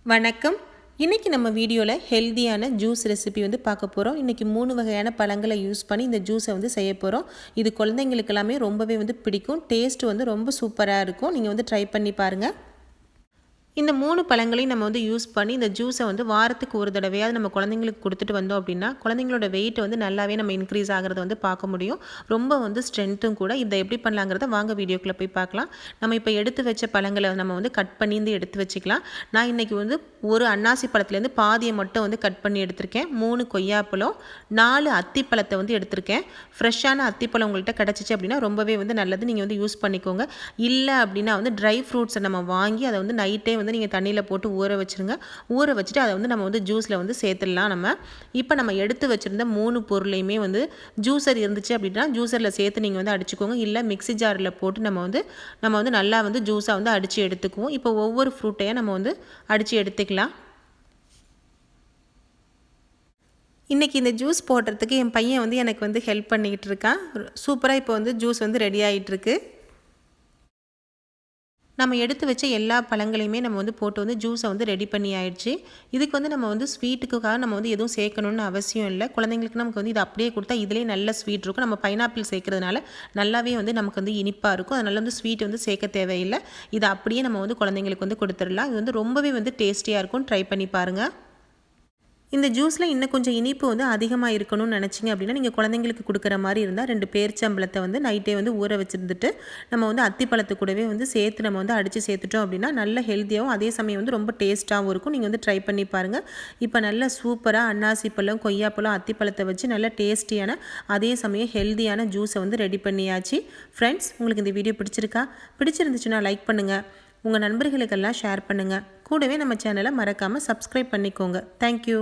வணக்கம். இன்றைக்கி நம்ம வீடியோவில் ஹெல்தியான ஜூஸ் ரெசிபி வந்து பார்க்க போகிறோம். இன்றைக்கி 3 வகையான பழங்களை யூஸ் பண்ணி இந்த ஜூஸை வந்து செய்ய போகிறோம். இது குழந்தைங்களுக்கு எல்லாமே ரொம்பவே வந்து பிடிக்கும். டேஸ்ட் வந்து ரொம்ப சூப்பராக இருக்கும். நீங்கள் வந்து ட்ரை பண்ணி பாருங்கள். இந்த 3 பழங்களையும் நம்ம வந்து யூஸ் பண்ணி இந்த ஜூஸை வந்து வாரத்துக்கு ஒரு தடவையாவது நம்ம குழந்தைங்களுக்கு கொடுத்துட்டு வந்தோம் அப்படின்னா குழந்தைங்களோட வெயிட் வந்து நல்லாவே நம்ம இன்க்ரீஸ் ஆகிறத வந்து பார்க்க முடியும். ரொம்ப வந்து ஸ்ட்ரென்த்தும் கூட. இதை எப்படி பண்ணலாங்கிறத வாங்க வீடியோக்குள்ளே போய் பார்க்கலாம். நம்ம இப்போ எடுத்து வச்ச பழங்களை நம்ம வந்து கட் பண்ணி எடுத்து வச்சுக்கலாம். நான் இன்றைக்கி வந்து ஒரு அன்னாசி பழத்துலேருந்து பாதியை மட்டும் வந்து கட் பண்ணி எடுத்திருக்கேன். 3 கொய்யாப்பழம், 4 அத்திப்பழத்தை வந்து எடுத்திருக்கேன். ஃப்ரெஷ்ஷான அத்திப்பழம் உங்கள்கிட்ட கிடச்சிச்சு அப்படின்னா ரொம்பவே வந்து நல்லது. நீங்கள் வந்து யூஸ் பண்ணிக்கோங்க. இல்லை அப்படின்னா வந்து ட்ரை ஃப்ரூட்ஸை நம்ம வாங்கி அதை வந்து நைட்டே வந்து நீங்கள் தண்ணியில் போட்டு ஊற வச்சுருங்க. ஊற வச்சுட்டு அதை வந்து நம்ம வந்து ஜூஸில் வந்து சேர்த்துடலாம். இப்போ நம்ம எடுத்து வச்சுருந்த 3 பொருளையுமே வந்து ஜூஸர் இருந்துச்சு அப்படின்னா ஜூஸரில் சேர்த்து நீங்கள் வந்து அடிச்சுக்கோங்க. இல்லை மிக்ஸி ஜாரில் போட்டு நம்ம வந்து நல்லா வந்து ஜூஸாக வந்து அடித்து எடுத்துக்குவோம். இப்போ ஒவ்வொரு ஃப்ரூட்டையாக நம்ம வந்து அடித்து எடுத்துக்கலாம். இன்றைக்கி இந்த ஜூஸ் போடுறதுக்கு என் பையன் வந்து எனக்கு வந்து ஹெல்ப் பண்ணிக்கிட்டு இருக்கான். சூப்பராக இப்போ வந்து ஜூஸ் வந்து ரெடி ஆகிட்டுருக்கு. நம்ம எடுத்து வச்ச எல்லா பழங்களையுமே நம்ம வந்து போட்டு வந்து ஜூஸை வந்து ரெடி பண்ணி ஆயிடுச்சு. இதுக்கு வந்து நம்ம வந்து ஸ்வீட்டுக்காக நம்ம வந்து எதுவும் சேர்க்கணும்னு அவசியம் இல்லை. குழந்தைங்களுக்கு நமக்கு வந்து இது அப்படியே கொடுத்தா இதிலே நல்ல ஸ்வீட் இருக்கும். நம்ம பைனாப்பிள் சேர்க்கறதுனால நல்லாவே வந்து நமக்கு வந்து இனிப்பாக இருக்கும். அதனால வந்து ஸ்வீட் வந்து சேர்க்க தேவையில்லை. இதை அப்படியே நம்ம வந்து குழந்தைங்களுக்கு வந்து கொடுத்துடலாம். இது வந்து ரொம்பவே வந்து டேஸ்டியாக இருக்கும். ட்ரை பண்ணி பாருங்கள். இந்த ஜூஸில் இன்னும் கொஞ்சம் இனிப்பு வந்து அதிகமாக இருக்கணும்னு நினச்சிங்க அப்படின்னா நீங்கள் குழந்தைங்களுக்கு கொடுக்குற மாதிரி இருந்தால் 2 பேரிச்சம்பழத்தை வந்து நைட்டே வந்து ஊற வச்சுருந்துட்டு நம்ம வந்து அத்திப்பழத்து கூடவே வந்து சேர்த்து நம்ம வந்து அடித்து சேர்த்துட்டோம் அப்படின்னா நல்ல ஹெல்த்தியாகவும் அதே சமயம் வந்து ரொம்ப டேஸ்ட்டாகவும் இருக்கும். நீங்கள் வந்து ட்ரை பண்ணி பாருங்கள். இப்போ நல்ல சூப்பராக அன்னாசி பழம், கொய்யாப்பழம், அத்திப்பழத்தை வச்சு நல்ல டேஸ்டியான அதே சமயம் ஹெல்த்தியான ஜூஸை வந்து ரெடி பண்ணியாச்சு. ஃப்ரெண்ட்ஸ், உங்களுக்கு இந்த வீடியோ பிடிச்சிருந்துச்சுன்னா லைக் பண்ணுங்கள். உங்கள் நண்பர்களுக்கெல்லாம் ஷேர் பண்ணுங்கள். கூடவே நம்ம சேனலை மறக்காமல் சப்ஸ்கிரைப் பண்ணிக்கோங்க. தேங்க்யூ.